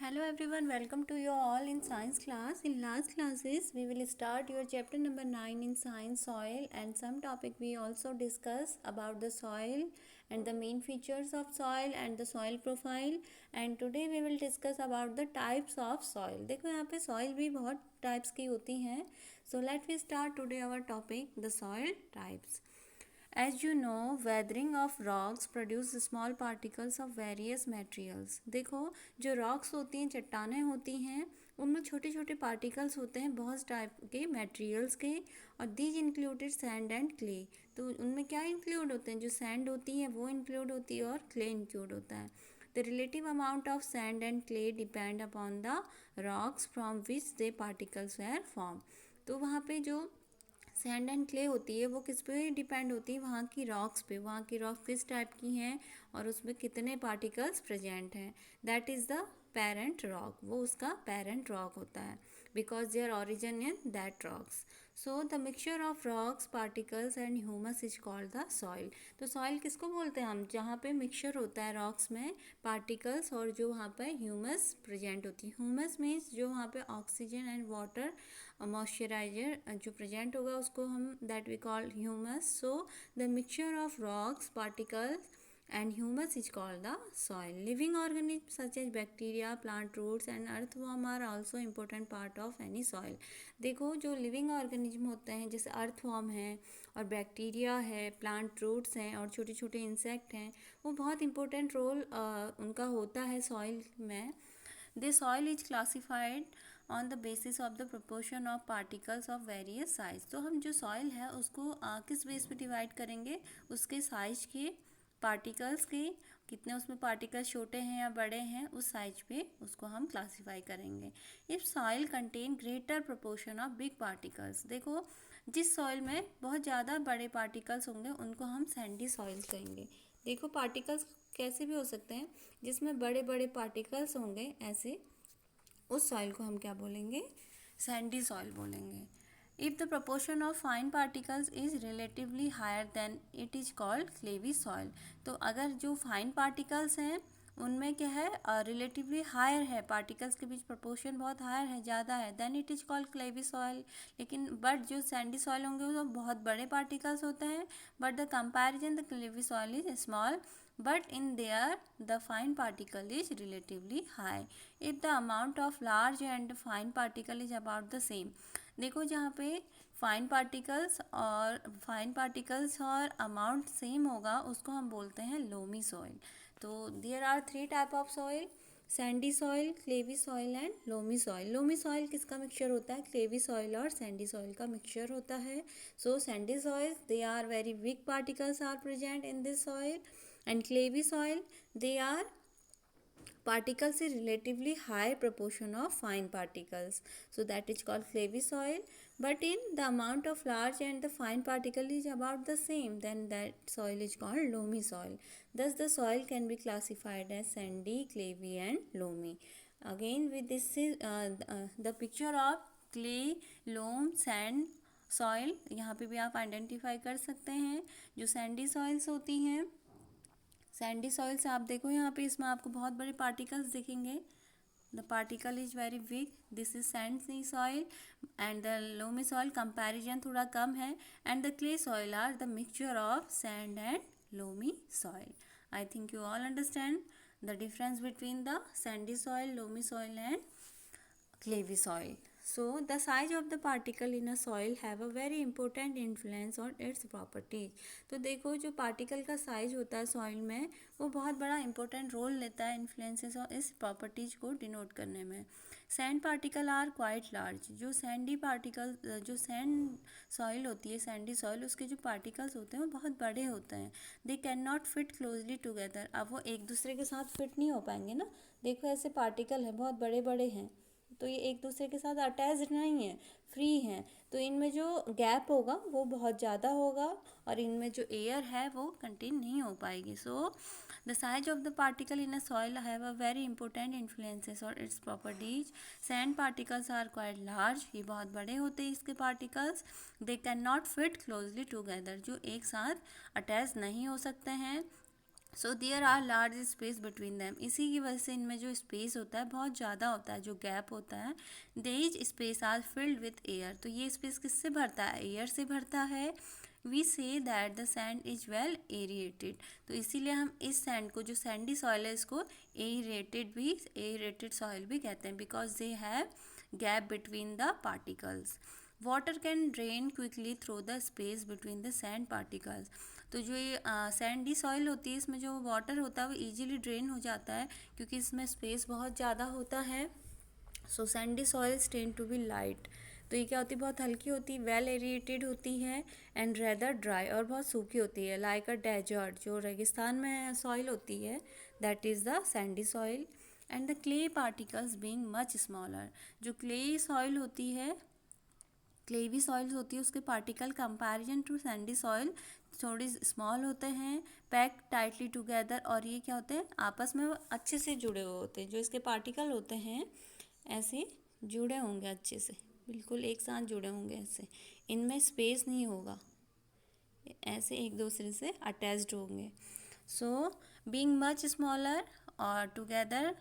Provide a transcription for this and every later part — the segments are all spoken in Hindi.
Hello everyone, welcome to you all in science class. In last classes, we will start your chapter number 9 in science soil and some topic we also discuss about the soil and the main features of soil and the soil profile. And today we will discuss about the types of soil. देखो यहाँ पे soil भी बहुत types की होती हैं. So let me start today our topic, the soil types. As you know, weathering of rocks produce small particles of various materials. देखो जो rocks होती हैं, चट्टानें होती हैं, उनमें छोटे छोटे particles होते हैं बहुत टाइप के materials के, और these included sand and clay. तो उनमें क्या include होते हैं? जो sand होती है वो include होती है और clay include होता है. The relative amount of sand and clay depend upon the rocks from which the particles were formed. तो वहाँ पे जो सैंड एंड क्ले होती है वो किस पे डिपेंड होती है? वहाँ की रॉक्स पे. वहाँ की रॉक किस टाइप की हैं और उसमें कितने पार्टिकल्स प्रेजेंट हैं. That is the parent rock. वो उसका पेरेंट रॉक होता है because their origin in that rocks. So the mixture of rocks particles and humus is called the soil. तो सॉइल किसको बोलते हैं हम? जहाँ पे मिक्सचर होता है रॉक्स में पार्टिकल्स और जो वहाँ पे ह्यूमस प्रेजेंट होती है. ह्यूमस मीन्स जो वहाँ पे ऑक्सीजन एंड वाटर मॉइस्चराइजर जो प्रेजेंट होगा उसको हम that we call humus. So the mixture of rocks particles and humus is called the soil. Living organisms such as bacteria, plant roots and earthworm are also important part of any soil. देखो जो लिविंग ऑर्गेनिज्म होते हैं जैसे अर्थवॉर्म है और बैक्टीरिया है, प्लांट रूट्स हैं और छोटे छोटे इंसेक्ट हैं, वो बहुत इंपॉर्टेंट रोल उनका होता है सॉइल में. The soil is classified on the basis of the proportion of particles of various size. तो हम जो सॉइल है उसको किस बेस पे डिवाइड करेंगे? उसके साइज के, पार्टिकल्स के, कितने उसमें पार्टिकल्स छोटे हैं या बड़े हैं उस साइज पे उसको हम क्लासीफाई करेंगे. If soil contain greater proportion of big particles. देखो जिस सॉइल में बहुत ज़्यादा बड़े पार्टिकल्स होंगे उनको हम सैंडी सॉइल कहेंगे. देखो पार्टिकल्स कैसे भी हो सकते हैं, जिसमें बड़े बड़े पार्टिकल्स होंगे ऐसे, उस सॉइल को हम क्या बोलेंगे? सैंडी सॉइल बोलेंगे. If the proportion of fine particles is relatively higher then it is called clayey soil. तो अगर जो फाइन पार्टिकल्स हैं उनमें क्या है, रिलेटिवली हायर है, पार्टिकल्स के बीच प्रपोर्शन बहुत हायर है, ज़्यादा है, then it is called clayey soil. लेकिन बट जो सैंडी सॉइल होंगे वो बहुत बड़े पार्टिकल्स होते हैं, but the comparison the clayey soil is small, but in there the fine particle is relatively high if the amount of large and fine particle is about the same. देखो जहाँ पे फाइन पार्टिकल्स और अमाउंट सेम होगा उसको हम बोलते हैं लोमी सॉइल. तो there are 3 type of soil: sandy soil, clayey soil and loamy soil. Loamy soil किसका मिक्सचर होता है? क्लेवी सॉइल और सैंडी सॉइल का मिक्सचर होता है. So sandy soil they are very weak particles are present in this soil, and clayey soil they are particles in relatively high proportion of fine particles, so that is called clayey soil. But in the amount of large and the fine particle is about the same, then that soil is called loamy soil. Thus the soil can be classified as sandy, clayey and loamy. Again with this is the picture of clay, loam, sand soil. यहाँ पे भी आप आइडेंटिफाई कर सकते हैं जो सैंडी सॉइल्स होती हैं. सैंडी सॉइल से आप देखो यहाँ पे इसमें आपको बहुत बड़े पार्टिकल्स दिखेंगे. The particle is very big. This is sandy soil and the loamy soil comparison थोड़ा कम है, and the clay soil are the mixture of sand and loamy soil. I think you all understand the difference between the sandy soil, loamy soil and clayey soil. So the size of the particle in a soil have a very important influence on its properties. तो देखो जो पार्टिकल का साइज होता है सॉइल में वो बहुत बड़ा इंपॉर्टेंट रोल लेता है इन्फ्लुएंसेस और इस प्रॉपर्टीज को डिनोट करने में. Sand particle are quite large. जो सैंडी पार्टिकल, जो सैंड सॉइल होती है, सैंडी सॉइल, उसके जो पार्टिकल्स होते हैं वो बहुत बड़े होते हैं. दे can not fit closely together. अब वो एक दूसरे के साथ फिट नहीं हो पाएंगे ना. देखो ऐसे पार्टिकल हैं बहुत बड़े बड़े हैं तो ये एक दूसरे के साथ अटैच्ड नहीं है, फ्री हैं. तो इनमें जो गैप होगा वो बहुत ज़्यादा होगा और इनमें जो एयर है वो कंटेन नहीं हो पाएगी. So the size of the particle in a soil have a very important influences और its properties. Sand particles are quite large. ये बहुत बड़े होते हैं इसके पार्टिकल्स. They can not fit closely together. जो एक साथ अटैच नहीं हो सकते हैं. So there are large space between them, इसी की वजह से इनमें जो स्पेस होता है बहुत ज़्यादा होता है, जो गैप होता है। These space are filled with air, तो ये स्पेस किससे भरता है, एयर से भरता है। We say that the sand is well aerated, तो इसीलिए हम इस सैंड को, जो सैंडी सॉइल है, इसको एरेटेड सॉइल भी कहते हैं, because they have gap between the particles. Water can drain quickly through the space between the sand particles, तो जो ये सैंडी सॉइल होती है, इसमें जो वाटर होता है वो इजीली ड्रेन हो जाता है, क्योंकि इसमें स्पेस बहुत ज़्यादा होता है। So sandy soils tend to be light, तो ये क्या होती है, बहुत हल्की होती है, वेल एरिएटेड होती है, एंड रेदर ड्राई, और बहुत सूखी होती है, लाइक अ डेजर्ट, जो रेगिस्तान में सॉइल होती है, that is the sandy soil. And the clay particles being much smaller, जो क्ले सॉइल होती है, क्लेवी सॉइल्स होती है, उसके particle comparison to sandy soil थोड़ी स्मॉल होते हैं, पैक टाइटली टुगेदर, और ये क्या होते हैं, आपस में अच्छे से जुड़े हुए होते हैं, जो इसके पार्टिकल होते हैं ऐसे जुड़े होंगे अच्छे से, बिल्कुल एक साथ जुड़े होंगे ऐसे, इनमें स्पेस नहीं होगा, ऐसे एक दूसरे से अटैच्ड होंगे। सो बीइंग मच स्मॉलर और together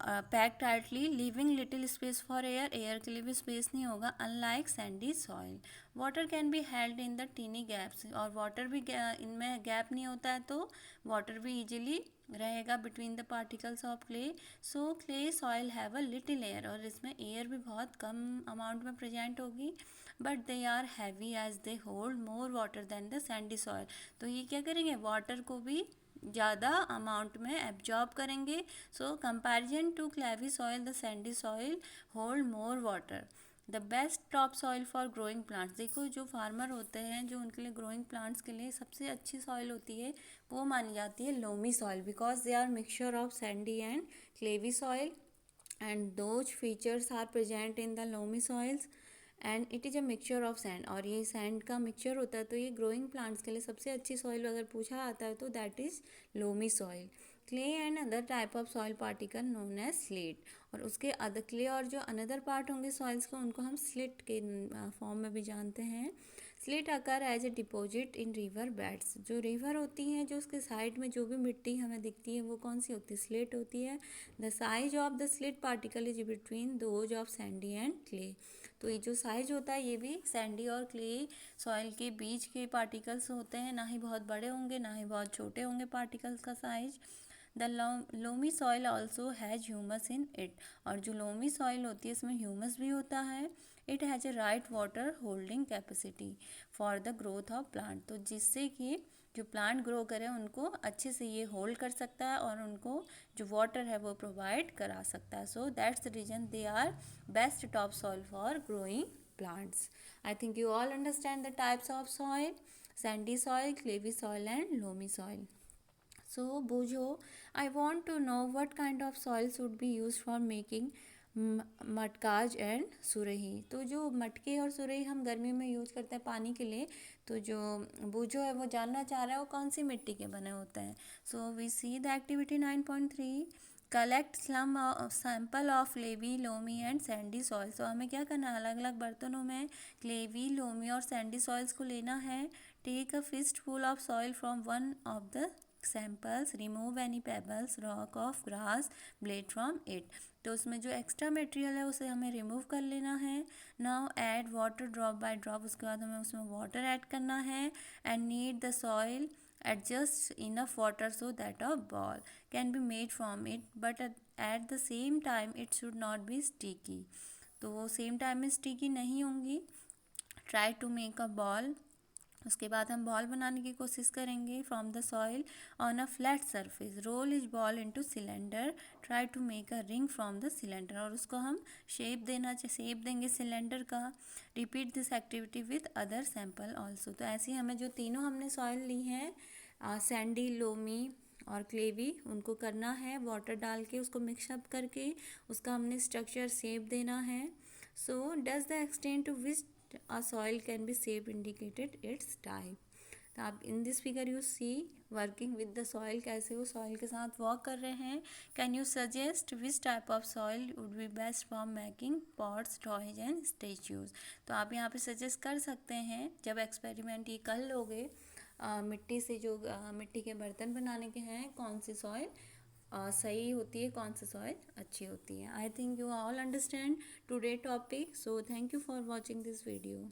pack tightly, living little space for air, air के लिए भी स्पेस नहीं होगा, unlike sandy soil. Water can be held in the tiny gaps, और वाटर भी इनमें गैप नहीं होता है, तो वाटर भी इजीली रहेगा between the particles of clay. So clay soil have a little air, और इसमें एयर भी बहुत कम अमाउंट में प्रेजेंट होगी, but they are heavy as they hold more water than the sandy soil, तो ये क्या करेंगे, वाटर को भी ज़्यादा अमाउंट में एब्जॉर्ब करेंगे। So comparison to clayey soil, the sandy soil hold more water. The best top soil for growing plants, देखो जो फार्मर होते हैं, जो उनके लिए ग्रोइंग प्लांट्स के लिए सबसे अच्छी सॉइल होती है, वो मानी जाती है loamy soil, because they are mixture of sandy and clayey soil, and those features are present in the loamy soils, and it is a mixture of sand, और ये सैंड का मिक्सचर होता है, तो ये ग्रोइंग प्लांट्स के लिए सबसे अच्छी सॉइल अगर पूछा आता है तो that is loamy soil. Clay and other type of soil particle known as slate, और उसके अदर क्ले और जो अनदर पार्ट होंगे सॉइल्स को, उनको हम स्लिट के फॉर्म में भी जानते हैं। Silt occur as a deposit in river beds, जो रिवर होती हैं, जो उसके साइड में जो भी मिट्टी हमें दिखती है वो कौन सी होती है, स्लिट होती है। The size of the slit particle is between those of sandy and clay, तो ये जो साइज होता है ये भी सैंडी और क्ले सॉइल के बीच के पार्टिकल्स होते हैं, ना ही बहुत बड़े होंगे ना ही बहुत छोटे होंगे पार्टिकल्स का size. The loamy soil also has humus in it, और जो लोमी सॉइल होती है इसमें ह्यूमस भी होता है। It has a right water holding capacity for the growth of plant, तो जिससे कि जो प्लांट ग्रो करे उनको अच्छे से ये होल्ड कर सकता है, और उनको जो वाटर है वो प्रोवाइड करा सकता है। So that's the reason they are best top soil for growing plants. I think you all understand the types of soil: sandy soil, clayey soil and loamy soil. So Bojo, I want to know what kind of soil should be used for making मटकाज एंड सुरही, तो जो मटके और सुरही हम गर्मी में यूज करते हैं पानी के लिए, तो जो बूझो है वो जानना चाह रहा है वो कौन सी मिट्टी के बने होते हैं। So we see the activity 9.3, collect slum sample of clayey, loamy and sandy soil. तो हमें क्या करना है, अलग अलग बर्तनों में क्लेवी, लोमी और सैंडी सॉइल्स को लेना है। Take a fistful of soil from one of the samples, remove any pebbles, rock of grass, blade from it, तो उसमें जो एक्स्ट्रा मटेरियल है उसे हमें रिमूव कर लेना है। Now add water drop by drop, उसके बाद हमें उसमें वाटर ऐड करना है। And need the soil adjust enough water so that a ball can be made from it, but at the same time it should not be sticky, तो वो सेम टाइम में स्टिकी नहीं होंगी। Try to make a ball, उसके बाद हम बॉल बनाने की कोशिश करेंगे from the soil on a flat surface, roll is ball into cylinder, try to make a ring from the cylinder, और उसको हम शेप देंगे सिलेंडर का। Repeat this activity with other sample also, तो ऐसे ही हमें जो तीनों हमने सॉइल ली हैं, सैंडी, लोमी और क्लेवी, उनको करना है वाटर डाल के, उसको मिक्सअप करके उसका हमने स्ट्रक्चर शेप देना है। So does the extent to which a soil can be shaped indicated its type, तो आप in this figure you see working with the soil, कैसे वो सॉइल के साथ वर्क कर रहे हैं। Can you suggest which type of soil would be best for making pots, toys and statues, तो आप यहाँ पे सजेस्ट कर सकते हैं जब एक्सपेरिमेंट ये कर लोगे मिट्टी से जो मिट्टी के बर्तन बनाने के हैं, कौन सी सॉइल सही होती है, कौन सी सॉइल अच्छी होती है. आई think you all understand today topic. So thank you for watching this video.